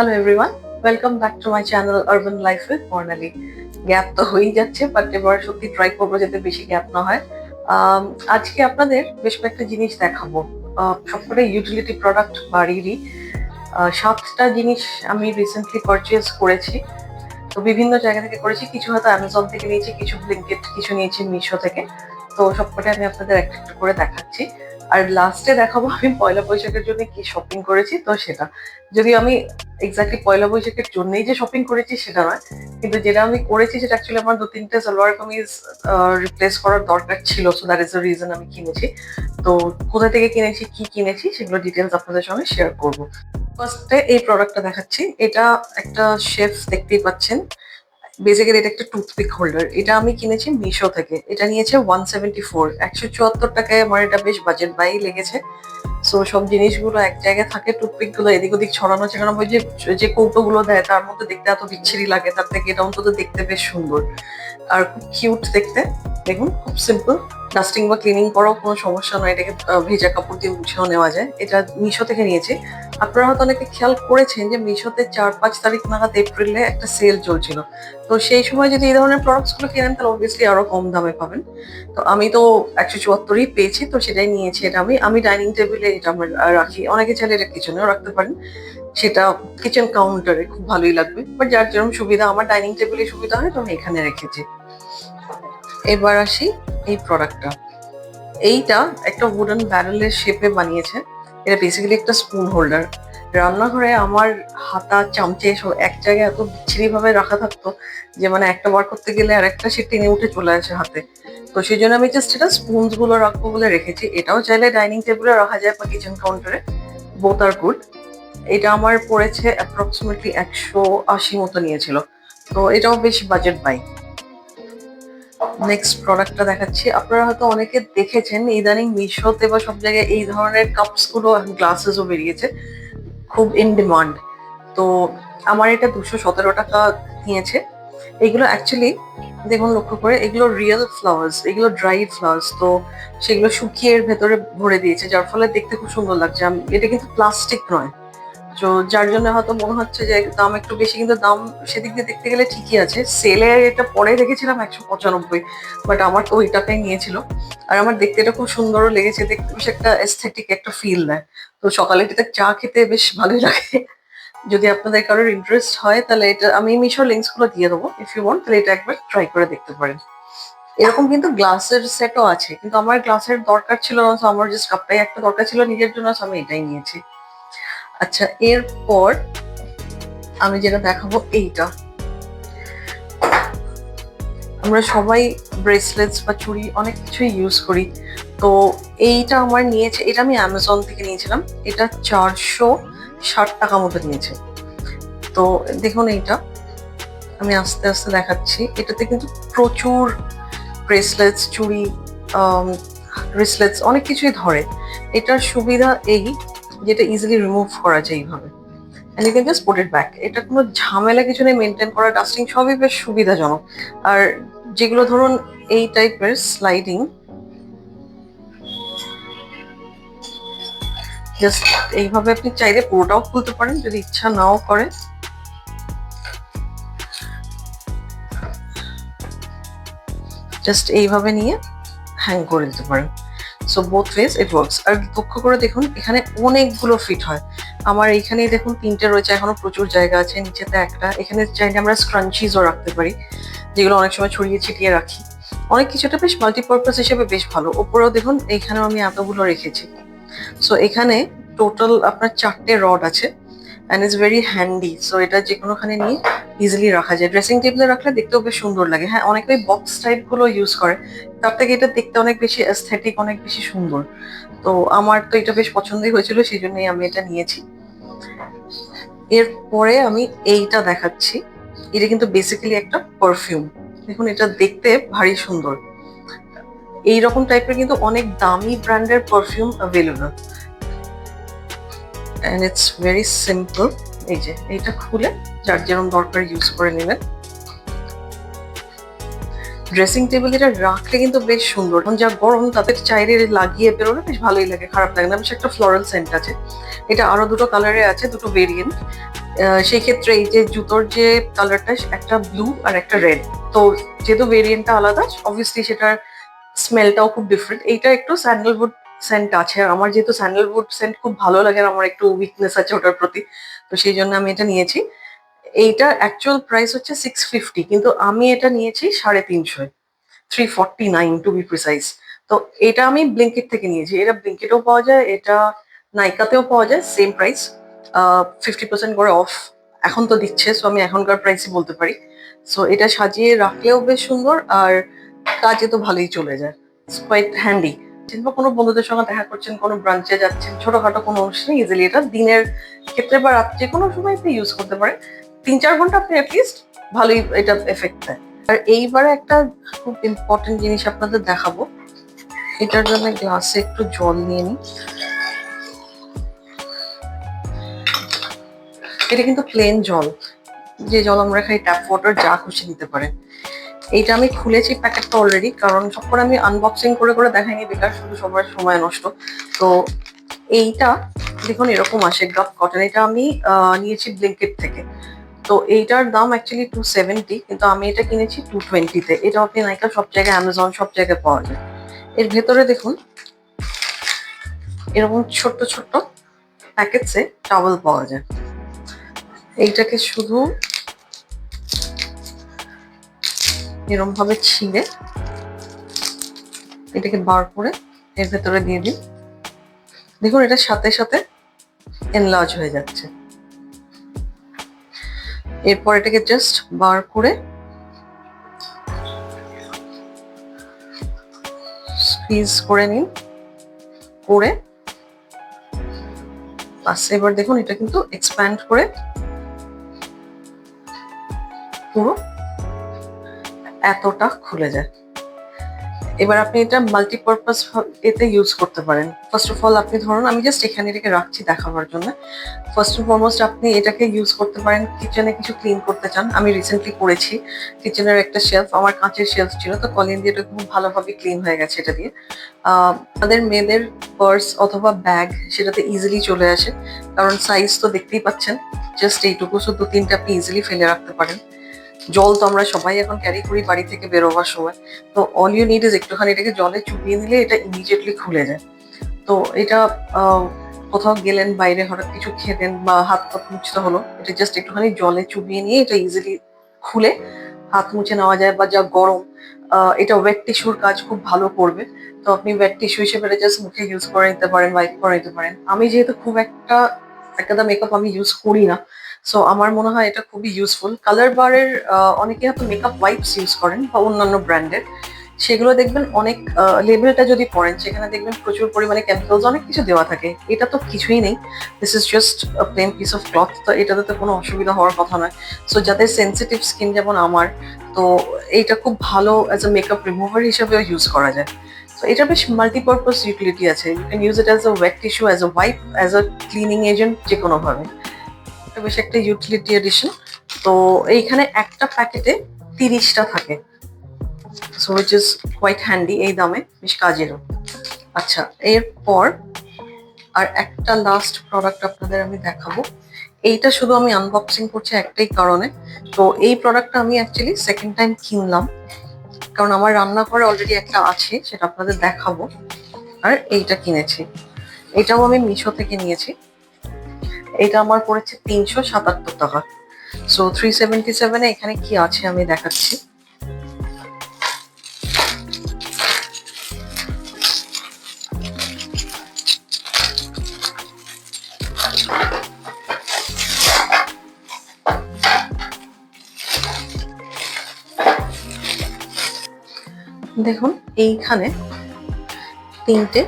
Hello everyone, welcome back to my channel urban life with Barnali. Gap তো হয়েই যাচ্ছে, but এবার সত্যি ট্রাই করবো যাতে বেশি গ্যাপ না হয়। আজকে আপনাদের বেশ কয়েকটা জিনিস দেখাবো, সবকটাই ইউটিলিটি প্রোডাক্ট বাড়িরই। 7টা জিনিস আমি রিসেন্টলি পারচেজ করেছি। তো বিভিন্ন জায়গা থেকে করেছি, কিছু হয়তো অ্যামাজন থেকে নিয়েছি, কিছু ব্লিঙ্কিট, কিছু নিয়েছি মিশো থেকে। তো সবকটাই আমি আপনাদের একটা একটা করে দেখাচ্ছি। আর লাস্টে দেখাবো আমি পয়লা বৈশাখের জন্য কি শপিং করেছি, তো সেটা যদিও আমি এক্স্যাক্টলি পয়লা বৈশাখের জন্যই যে শপিং করেছি সেটা নয়, কিন্তু যেটা আমি করেছি সেটা অ্যাকচুয়ালি আমার 2-3টে সালোয়ার কামিজ রিপ্লেস করার দরকার ছিল, so that is the reason আমি কিনেছি। তো কোথা থেকে কিনেছি, কি কিনেছি, সেগুলো ডিটেলস আপনাদের সঙ্গে শেয়ার করবো। ফার্স্টে এই প্রোডাক্টটা দেখাচ্ছি। এটা একটা শেফ, দেখতেই পাচ্ছেন। বেসিক্যালি এটা একটা টুথপিক হোল্ডার। এটা আমি কিনেছি মিশো থেকে। এটা নিয়েছে 174, 174 টাকায়। আমার এটা বেশ বাজেট বাই লেগেছে। সো সব জিনিসগুলো এক জায়গায় থাকে, টুথপিক গুলো এদিক ওদিক ছড়ানো ছেড়ানো। ওই যে যে কৌটোগুলো দেয় তার মধ্যে দেখতে এত বিচ্ছিরি লাগে, তার থেকে এটা অন্তত দেখতে বেশ সুন্দর আর খুব কিউট দেখতে। দেখুন, খুব সিম্পল, ডাস্টিং বা ক্লিনিং করাও কোনো সমস্যা নয়। এটাকে ভেজা কাপড় দিয়ে মুছেও নেওয়া যায়। এটা মিশো থেকে নিয়েছি। আপনারা হয়তো অনেকে খেয়াল করেছেন যে মিশোতে 4-5 তারিখ নাগাদ এপ্রিলে একটা সেল চলছিল। তো সেই সময় যদি এই ধরনের প্রোডাক্টস গুলো কেনেন তাহলে অবভিয়াসলি আরো কম দামে পাবেন। তো আমি তো 174ই পেয়েছি, তো সেটাই নিয়েছি। এটা আমি ডাইনিং টেবিলে এটা আমার রাখি। অনেকে চাইলে এটা কিচেনেও রাখতে পারেন, সেটা কিচেন কাউন্টারে খুব ভালোই লাগবে। বাট যার যেরকম সুবিধা, আমার ডাইনিং টেবিলে সুবিধা হয় তো আমি এখানে রেখেছি। এবার আসি এই প্রোডাক্টটা। এইটা একটা উডেন ব্যারেলের শেপে বানিয়েছে। এটা বেসিক্যালি একটা স্পুন হোল্ডার। রান্নাঘরে আমার হাতা, চামচে সব এক জায়গায় এত বিচ্ছিরি ভাবে রাখা থাকতো যে মানে একটা বার করতে গেলে আর একটা সে টেনে উঠে চলে আসে হাতে। তো সেই জন্য আমি জাস্ট এটা স্পুনস গুলো রাখবো বলে রেখেছি। এটাও চাইলে ডাইনিং টেবিলে রাখা যায় বা কিচেন কাউন্টারে, বোথ আর গুড। এটা আমার পড়েছে অ্যাপ্রক্সিমেটলি 180 মতো নিয়েছিল। তো এটাও বেশ বাজেট বাই। নেক্সট প্রোডাক্টটা দেখাচ্ছি। আপনারা হয়তো অনেকে দেখেছেন ইদানিং মিশোতে বা সব জায়গায় এই ধরনের কাপস গুলো, গ্লাসেসও বেরিয়েছে, খুব ইন ডিমান্ড। তো আমার এটা 217 টাকা নিয়েছে। এগুলো অ্যাকচুয়ালি দেখুন, লক্ষ্য করে, এগুলো রিয়েল ফ্লাওয়ার্স, এগুলো ড্রাই ফ্লাওয়ার্স। তো সেগুলো শুকিয়ে এর ভেতরে ভরে দিয়েছে, যার ফলে দেখতে খুব সুন্দর লাগছে। এটা কিন্তু প্লাস্টিক নয়। তো যার জন্য হয়তো মনে হচ্ছে যে দাম একটু বেশি, কিন্তু দাম সেদিক দিয়ে দেখতে গেলে ঠিকই আছে। সেলে এটা পরে দেখেছিলাম 195, বাট আমার তো ওই টাকাই নিয়েছিল। আর আমার দেখতে এটা খুব সুন্দরও লেগেছে, দেখতে বেশ একটা এস্থেটিক একটা ফিল দেয়। তো সকালে এটাতে চা খেতে বেশ ভালোই লাগে। যদি আপনাদের কারোর ইন্টারেস্ট হয় তাহলে এটা আমি মিশোর লিঙ্কস গুলো দিয়ে দেবো, ইফ ইউ ওয়ান্ট, তাহলে এটা একবার ট্রাই করে দেখতে পারেন। এরকম কিন্তু গ্লাসের সেটও আছে, কিন্তু আমার গ্লাসের দরকার ছিল না, তো আমার জাস্ট কাপটাই একটা দরকার ছিল নিজের জন্য, আমি এটাই নিয়েছি। আচ্ছা, এরপর আমি যেটা দেখাবো এইটা। আমরা সবাই ব্রেসলেটস বা চুড়ি অনেক কিছুই ইউজ করি। তো এইটা আমার নিয়েছে, এটা আমি অ্যামাজন থেকে নিয়েছিলাম। এটা 460 টাকা মতো নিয়েছে। তো দেখুন, এইটা আমি আস্তে আস্তে দেখাচ্ছি। এটাতে কিন্তু প্রচুর ব্রেসলেটস, চুড়ি, ব্রেসলেটস অনেক কিছুই ধরে। এটার সুবিধা এই, যেটা ইজিলি রিমুভ করা যায় এইভাবে। and you can just put it back. এটা কোনো ঝামেলা কিছু নেই, মেনটেন করা, ডাস্টিং সবই বেশ সুবিধাজনক। আর যেগুলো ধরুন এই টাইপের স্লাইডিং, জাস্ট এইভাবে আপনি চাইলে পুরোটাও খুলতে পারেন, যদি ইচ্ছা নাও করে। জাস্ট এইভাবে নিয়ে হ্যাং করে দিতে পারেন। So both ways it works. আর লক্ষ্য করে দেখুন, এখানে অনেকগুলো ফিট হয়। আমার এইখানেই দেখুন 3টে রয়েছে, এখনো প্রচুর জায়গা আছে। নিচেতে একটা, এখানে চাইলে আমরা স্ক্রাঞ্চিজও রাখতে পারি, যেগুলো অনেক সময় ছড়িয়ে ছিটিয়ে রাখি। অনেক কিছুটা বেশ মাল্টিপারপাস হিসেবে বেশ ভালো। ওপরেও দেখুন, এইখানেও আমি এতগুলো রেখেছি। সো এখানে টোটাল আপনার 4টে রড আছে, and it's very handy. So এটা যে কোনোখানে নিয়ে ইজিলি রাখা যায়। ড্রেসিং টেবিলে রাখলে দেখতেও বেশ সুন্দর লাগে। হ্যাঁ, অনেকেই বক্স টাইপ গুলো ইউজ করে, তার থেকে এটা দেখতে অনেক বেশি এস্থেটিক, অনেক বেশি সুন্দর। তো আমার তো এটা বেশ পছন্দই হয়েছিল, সেই জন্যই আমি এটা নিয়েছি। এরপরে আমি এইটা দেখাচ্ছি। এটা কিন্তু বেসিক্যালি একটা পারফিউম। দেখুন, এটা দেখতে ভারী সুন্দর। এইরকম টাইপের কিন্তু অনেক দামি ব্র্যান্ডের perfume available, and it's very simple. এই যে এইটা খুলে যার যেরকম দরকার ইউজ করে নেবেন। ড্রেসিং টেবিল এটা রাখলে কিন্তু বেশ সুন্দর। এখন যা গরম, তাদের চাইলে লাগিয়ে বেরোলে বেশ ভালোই লাগে, খারাপ লাগে না। বেশ একটা ফ্লোরাল সেন্ট আছে। এটা আরো দুটো কালারে আছে, দুটো ভেরিয়েন্ট। সেই ক্ষেত্রে এই যে জুতোর যে কালারটা, একটা ব্লু আর একটা রেড, তো যেহেতু ভেরিয়েন্টটা আলাদা অবভিয়াসলি সেটার স্মেলটাও খুব ডিফারেন্ট। এইটা একটু স্যান্ডেলউড সেন্ট আছে, আর আমার যেহেতু স্যান্ডেলউড সেন্ট খুব ভালো লাগে, আর আমার একটু উইকনেস আছে ওটার প্রতি, তো সেই জন্য আমি এটা নিয়েছি। এইটার অ্যাকচুয়াল প্রাইস হচ্ছে 650, কিন্তু আমি এটা নিয়েছি 350, 349 টু বি প্রিসাইজ। তো এটা আমি ব্লিঙ্কিট থেকে নিয়েছি, এটা ব্লিঙ্কিটেও পাওয়া যায়, এটা নাইকাতেও পাওয়া যায়, সেম প্রাইস। 50% করে অফ এখন তো দিচ্ছে, সো আমি এখনকার প্রাইসই বলতে পারি। সো এটা সাজিয়ে রাখলেও বেশ সুন্দর, আর কাজে তো ভালোই চলে যায়, ইটস কোয়াইট হ্যান্ডি। কিংবা কোনো বন্ধুদের সঙ্গে দেখা করছেন, কোনো ব্রাঞ্চে যাচ্ছেন, ছোটখাটো কোনো অনুষ্ঠানে ইজিলি এটা দিনের ক্ষেত্রে বা রাত যে কোনো সময় আপনি ইউজ করতে পারেন। 3-4 ঘন্টা আপনি অ্যাটলিস্ট ভালোই এটা এফেক্ট দেয়। আর এইবারে একটা খুব ইম্পর্টেন্ট জিনিস আপনাদের দেখাবো, এটার জন্য গ্লাসে একটু জল নিয়ে নিই। এটা কিন্তু প্লেন জল, যে জল আমরা খাই ট্যাপ ওয়াটার, যা খুশি নিতে পারেন। এইটা আমি খুলেছি প্যাকেটটা অলরেডি, কারণ সব করে আমি আনবক্সিং করে করে দেখাইনি, বেকার শুধু সবার সময় নষ্ট। তো এইটা দেখুন এরকম আসে, গাপ কটন। এটা আমি নিয়েছি ব্লিঙ্কিট থেকে। তো এইটার দাম অ্যাকচুয়ালি 270, কিন্তু আমি এটা কিনেছি 220-তে। এটা আপনি নাইকা সব জায়গায়, অ্যামাজন সব জায়গায় পাওয়া যায়। এর ভেতরে দেখুন এরকম ছোট্ট ছোট্ট প্যাকেটসে টাওয়েল পাওয়া যায়। এইটাকে শুধু এরকম ভাবে ছিঁড়ে এটাকে বার করে এর ভেতরে দিয়ে দিন। দেখুন এটা সাথে সাথে এনলার্জ হয়ে যাচ্ছে। এরপর এটাকে জাস্ট বার করে স্কুইজ করে নিন, করে বাস। এবার দেখুন এটা কিন্তু এক্সপ্যান্ড করে পুরো এতটা খুলে যায়। এবার আপনি এটা মাল্টিপারপাস এতে ইউজ করতে পারেন। ফার্স্ট অফ অল আপনি ধরুন, আমি জাস্ট এখানে এটাকে রাখছি দেখাবার জন্য। ফার্স্ট অ্যান্ড ফরমোস্ট আপনি এটাকে ইউজ করতে পারেন কিচেনে কিছু ক্লিন করতে চান। আমি রিসেন্টলি করেছি, কিচেনের একটা শেলফ, আমার কাঁচের শেলফ ছিল, তো কলিন দিয়ে এটা খুব ভালোভাবে ক্লিন হয়ে গেছে এটা দিয়ে। আমাদের মেয়েদের পার্স অথবা ব্যাগ সেটাতে ইজিলি চলে আসে, কারণ সাইজ তো দেখতেই পাচ্ছেন, জাস্ট এইটুকু, শুধু 3টা আপনি ইজিলি ফেলে রাখতে পারেন। জল তো আমরা সবাই এখন ক্যারি করি বাড়ি থেকে বেরোবার সময়, তো অল ইউ নিড ইজ একটুখানি এটাকে জলে চুবিয়ে নিলে এটা ইমিডিয়েটলি খুলে যায়। তো এটা কোথাও গেলেন, বাইরে হঠাৎ কিছু খেলেন বা হাত পাত মুছতে হলো, এটা জাস্ট একটুখানি জলে চুবিয়ে নিয়ে এটা ইজিলি খুলে হাত মুছে নেওয়া যায়। বা যা গরম, এটা ওয়েট টিস্যুর কাজ খুব ভালো করবে, তো আপনি ওয়েট টিস্যু হিসেবে এটা জাস্ট মুখে ইউজ করে নিতে পারেন, ওয়াইপ করে নিতে পারেন। আমি যেহেতু খুব একটা মেকআপ আমি ইউজ করি না, সো আমার মনে হয় এটা খুবই ইউজফুল। কালার বারের অনেকে হয়তো মেকআপ ওয়াইপস ইউজ করেন বা অন্যান্য ব্র্যান্ডের, সেগুলো দেখবেন অনেক লেবেলটা যদি পড়েন সেখানে দেখবেন প্রচুর পরিমাণে কেমিক্যালস অনেক কিছু দেওয়া থাকে। এটা তো কিছুই নেই, this is just plain piece of cloth, তো এটাতে তো কোনো অসুবিধা হওয়ার কথা নয়। সো যাদের সেন্সিটিভ স্কিন যেমন আমার, তো এইটা খুব ভালো অ্যাজ এ মেকআপ রিমুভার হিসেবেও ইউজ করা যায়। তো এটা বেশ মাল্টিপারপাস ইউটিলিটি আছে, you can use it as a wet tissue, as a wipe, as a cleaning agent, যে কোনোভাবে। এটা বেশ একটা ইউটিলিটি এডিশন। তো এইখানে একটা প্যাকেটে 30টা থাকে, so which is quite handy, এই দামে বেশ কাজেরও। আচ্ছা, এরপর আর একটা লাস্ট প্রোডাক্ট আপনাদের আমি দেখাবো। এইটা শুধু আমি আনবক্সিং করছি একটাই কারণে, তো এই প্রোডাক্টটা আমি অ্যাকচুয়ালি সেকেন্ড টাইম কিনলাম, কারণ আমার রান্নাঘরে অলরেডি একটা আছে, সেটা আপনাদের দেখাবো। আর এইটা কিনেছি, এটাও আমি মিশো থেকে নিয়েছি। এটা আমার পড়েছে 377 টাকা। সো 377-এ এখানে কি আছে আমি দেখাচ্ছি। দেখুন এইখানে 3টে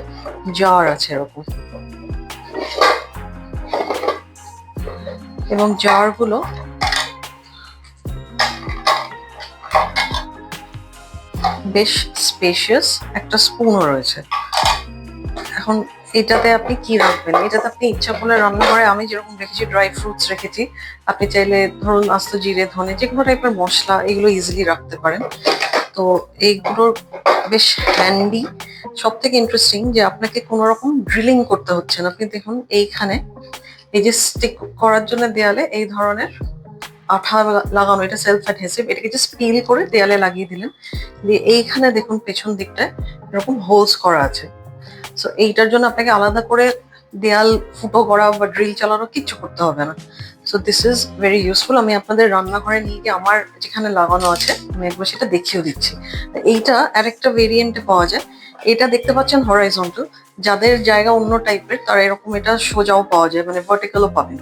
জার আছে এরকম, এবং জারগুলো বেশ স্পেশিয়াস, একটা স্পুনও রয়েছে। এখন এটাতে আপনি কি রাখবেন, এটাতে আপনি ইচ্ছা করলে রান্নাঘরে আমি যেরকম রেখেছি ড্রাই ফ্রুটস রেখেছি, আপনি চাইলে ধরুন আস্ত জিরে, ধনে, যে কোনো টাইপের মশলা এগুলো ইজিলি রাখতে পারেন। তো এইগুলোর বেশ হ্যান্ডি। সব থেকে ইন্টারেস্টিং যে আপনাকে কোনো রকম ড্রিলিং করতে হচ্ছে না। আপনি দেখুন এইখানে এই যে স্টিক করার জন্য দেয়ালে এই ধরনের আঠা লাগানো, এটা সেলফ অ্যাডহেসিভ, এটাকে জাস্ট পিল করে দেয়ালে লাগিয়ে দিলেন। দিয়ে এইখানে দেখুন পেছন দিকটায় এরকম হোলস করা আছে। সো এইটার জন্য আপনাকে আলাদা করে দেয়াল ফুটো করা বা ড্রিল চালানো কিচ্ছু করতে হবে না। So this is very useful. আমি আপনাদের রান্নাঘরে নিয়ে গিয়ে আমার যেখানে লাগানো আছে আমি একবার সেটা দেখিয়েও দিচ্ছি। এইটা আরেকটা ভেরিয়েন্টে পাওয়া যায়। এটা দেখতে পাচ্ছেন হরাইজন্টাল, যাদের জায়গা অন্য টাইপের তারা এরকম এটা সোজাও পাওয়া যায়, মানে ভার্টিক্যালও পাবেন।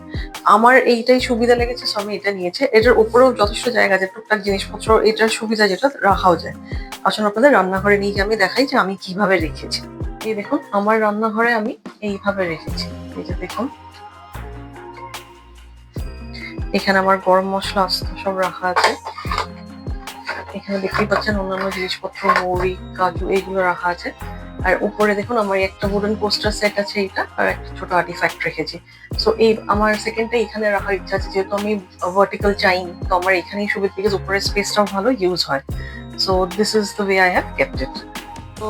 আমার এইটাই সুবিধা লেগেছে, সো আমি এটা নিয়েছি। এটার উপরেও যথেষ্ট জায়গা আছে, টুকটাক জিনিসপত্র, এটার সুবিধা যেটা রাখাও যায়। আসলে আপনাদের রান্নাঘরে নিয়ে গিয়ে আমি দেখাই যে আমি কিভাবে রেখেছি। এই দেখুন আমার রান্নাঘরে আমি এইভাবে রেখেছি। এই যে দেখুন এখানে আমার গরম মশলা আস্ত সব রাখা আছে। এখানে দেখতেই পাচ্ছেন অন্যান্য জিনিসপত্র, মৌরি, কাজু, এইগুলো রাখা আছে। আর উপরে দেখুন আমার একটা উডেন পোস্টার সেট আছে, এইটা আর একটা ছোট আর্টিফ্যাক্ট রেখেছি। সো এই আমার সেকেন্ডটা এখানে রাখার ইচ্ছা আছে, যেহেতু আমি ভার্টিক্যাল চাইনি, তো আমার এখানেই সুবিধা, বিকজ উপরের স্পেসটাও ভালো ইউজ হয়। So this is the way I have kept ইট। তো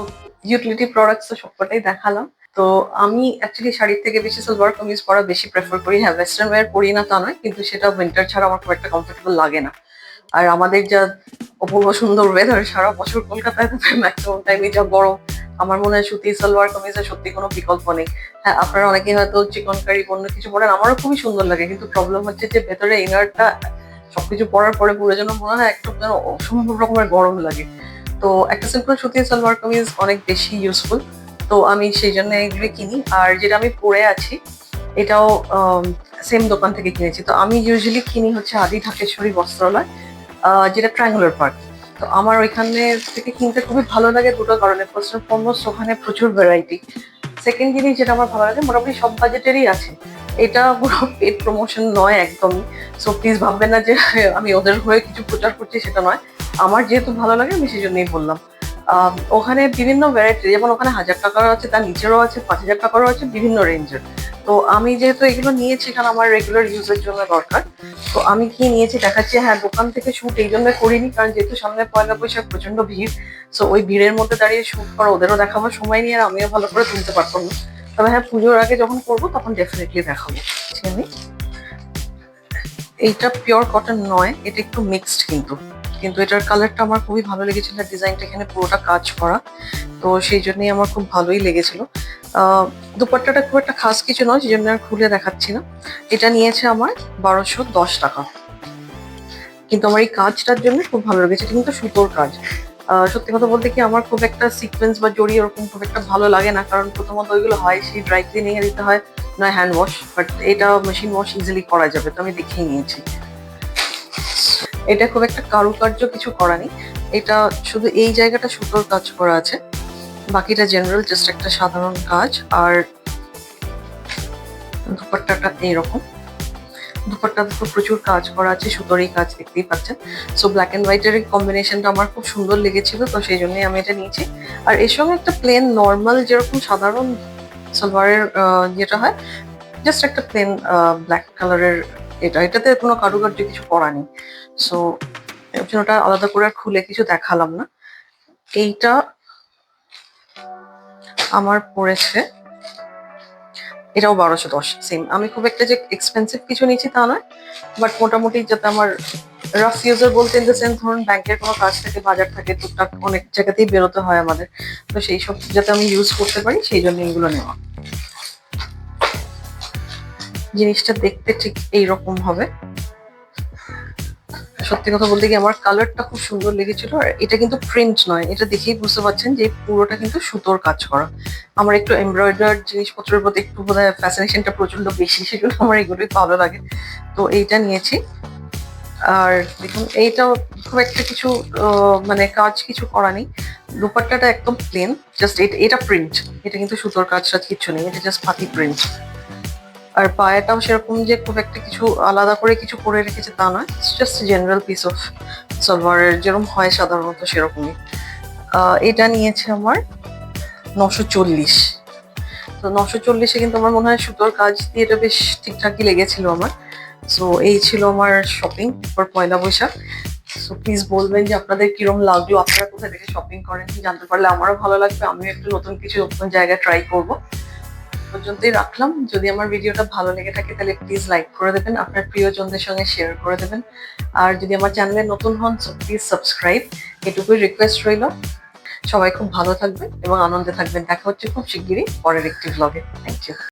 ইউটিলিটি প্রোডাক্টস তো সবকটাই দেখালাম। তো আমি অ্যাকচুয়ালি শাড়ির থেকে বেশি সালোয়ার কামিজ পরা বেশি প্রেফার করি। হ্যাঁ, ওয়েস্টার্ন ওয়্যার পরি না তা নয়, কিন্তু সেটা উইন্টার ছাড়া আমার খুব একটা কমফোর্টেবল লাগে না। আর আমাদের যা অপূর্ব সুন্দর ওয়েদার, সারা বছর কলকাতায় ম্যাক্সিমাম টাইমে যা গরম, আমার মনে হয় সুতি সালোয়ার কামিজের সত্যি কোনো বিকল্প নেই। হ্যাঁ, আপনারা অনেকেই হয়তো চিকন কারি অন্য কিছু পরেন, আমারও খুবই সুন্দর লাগে, কিন্তু প্রবলেম হচ্ছে যে ভেতরে ইনারটা সবকিছু পরার পরে পুরো যেন মনে হয় একটু যেন অসম্ভব রকমের গরম লাগে। তো একটা সিম্পল সুতির সালোয়ার কামিজ অনেক বেশি ইউজফুল। তো আমি সেই জন্য এগুলো কিনি। আর যেটা আমি পরে আছি এটাও সেম দোকান থেকে কিনেছি। তো আমি ইউজুয়ালি কিনি হচ্ছে আদি ঢাকেশ্বরী বস্ত্রালয়, যেটা ট্রায়াঙ্গুলার পার্ক। তো আমার ওইখানে থেকে কিনতে খুবই ভালো লাগে দুটো কারণে। ফার্স্ট অ্যান্ড ফরমোস্ট ওখানে প্রচুর ভ্যারাইটি। সেকেন্ড জিনিস যেটা আমার ভালো লাগে, মোটামুটি সব বাজেটেরই আছে। এটা কোনো পেড প্রমোশন নয় একদমই। সো প্লিজ ভাববেন না যে আমি ওদের হয়ে কিছু প্রচার করছি, সেটা নয়। আমার যেহেতু ভালো লাগে আমি সেই জন্যই বললাম। ওখানে বিভিন্ন ভ্যারাইটি, যেমন ওখানে 1000 টাকারও আছে, তার নিচেরও আছে, 5000 টাকারও আছে, বিভিন্ন রেঞ্জের। তো আমি যেহেতু এগুলো নিয়েছি কারণ আমার রেগুলার ইউজের জন্য দরকার, তো আমি কি নিয়েছি দেখাচ্ছি। হ্যাঁ, দোকান থেকে শুট এই জন্য করিনি কারণ যেহেতু সামনে পয়লা বৈশাখ, প্রচন্ড ভিড়। সো ওই ভিড়ের মধ্যে দাঁড়িয়ে শুট করা ওদেরও দেখাবার সময় নিয়ে আর আমিও ভালো করে তুলতে পারতাম না। তবে হ্যাঁ, পুজোর আগে যখন করবো তখন ডেফিনেটলি দেখাবো। আমি এইটা পিওর কটন নয়, এটা একটু মিক্সড, কিন্তু কিন্তু এটার কালারটা আমার খুবই ভালো লেগেছিল। ডিজাইনটা এখানে পুরোটা কাজ করা, তো সেই জন্যই আমার খুব ভালোই লেগেছিল। দুপাট্টাটা খুব একটা খাস কিছু নয়, সেই জন্য আর খুলে দেখাচ্ছি না। এটা নিয়েছে আমার 1210 টাকা, কিন্তু আমার এই কাজটার জন্য খুব ভালো লেগেছে। এটা কিন্তু সুতোর কাজ। সত্যি কথা বলতে কি, আমার খুব একটা সিকোয়েন্স বা জড়ি ওরকম খুব একটা ভালো লাগে না, কারণ প্রথমত ওইগুলো হয় সেই ড্রাই ক্লিনিং এ দিতে হয়, নয় হ্যান্ড ওয়াশ। বাট এটা মেশিন ওয়াশ ইজিলি করা যাবে, তো আমি দেখিয়ে নিয়েছি। এটা খুব একটা কারুকার্য কিছু করা নেই, এটা শুধু এই জায়গাটা সুতোর কাজ করা আছে, বাকিটা জেনারেল জাস্ট একটা সাধারণ কাজ। আর দুপাট্টাটা এইরকম, দুপাট্টাতে তো প্রচুর কাজ করা আছে, সুতোরই কাজ দেখতেই পাচ্ছেন। সো ব্ল্যাক অ্যান্ড হোয়াইটের এই কম্বিনেশনটা আমার খুব সুন্দর লেগেছিল, তো সেই জন্যই আমি এটা নিয়েছি। আর এর সঙ্গে একটা প্লেন নর্মাল যেরকম সাধারণ সালোয়ারের যেটা হয়, জাস্ট একটা প্লেন ব্ল্যাক কালারের, এটাতে কোনো কারুকার্য কিছু করা নেই। সো ওটা আলাদা করে আর খুলে কিছু দেখালাম না। এইটা আমার পড়েছে, এটাও 1210 সেম। আমি খুব একটা যে এক্সপেন্সিভ কিছু নিচ্ছি তা নয়, বাট মোটামুটি যাতে আমার রাফ ইউজার বলতে ইন দ্য সেন্স, ধরুন ব্যাংকের কোনো কাজ থাকে, বাজার থাকে, টুকটাক অনেক জায়গাতেই বেরোতে হয় আমাদের, তো সেই সব যাতে আমি ইউজ করতে পারি সেই জন্য এগুলো নেওয়া। জিনিসটা দেখতে ঠিক এইরকম হবে। সত্যি কথা বলতে কি আমার কালারটা খুব সুন্দর লেগেছিল। আর এটা কিন্তু প্রিন্ট নয়, এটা দেখেই বুঝতে পারছেন যে পুরোটা কিন্তু সুতোর কাজ করা। আমার একটু এমব্রয়ডার্ড জিনিসপত্রের প্রতি একটু বোধহয় ফ্যাসিনেশনটা প্রচন্ড বেশি, সেজন্য আমার এগুলোই ভালো লাগে, তো এইটা নিয়েছি। আর দেখুন এইটাও খুব একটা কিছু মানে কাজ কিছু করা নেই, দুপাট্টাটা একদম প্লেন, জাস্ট এটা প্রিন্ট, এটা কিন্তু সুতোর কাজ টাজ কিছু নেই, এটা জাস্ট পাতি প্রিন্ট। আর পায়েটাও সেরকম যে খুব একটা কিছু আলাদা করে কিছু করে রেখেছে তা নয়, জাস্ট জেনারেল পিস অফ সালোয়ারের যেরকম হয় সাধারণত সেরকমই। এটা নিয়েছে আমার 940। তো 940-এ কিন্তু আমার মনে হয় সুতোর কাজ দিয়ে এটা বেশ ঠিকঠাকই লেগেছিল আমার। সো এই ছিল আমার shopping for Poila Baishakh. So please বলবেন যে আপনাদের কিরম লাগলো, আপনারা কোথা থেকে শপিং করেন, জানতে পারলে আমারও ভালো লাগবে, আমিও একটু নতুন কিছু নতুন জায়গায় ট্রাই করবো। পর্যন্তই রাখলাম। যদি আমার ভিডিওটা ভালো লেগে থাকে তাহলে প্লিজ লাইক করে দেবেন, আপনার প্রিয়জনদের সঙ্গে শেয়ার করে দেবেন। আর যদি আমার চ্যানেলে নতুন হন সো প্লিজ সাবস্ক্রাইব, এটুকুই রিকোয়েস্ট রইল। সবাই খুব ভালো থাকবেন এবং আনন্দে থাকবেন। দেখা হচ্ছে খুব শিগগিরই পরের একটি ভ্লগে। Thank you.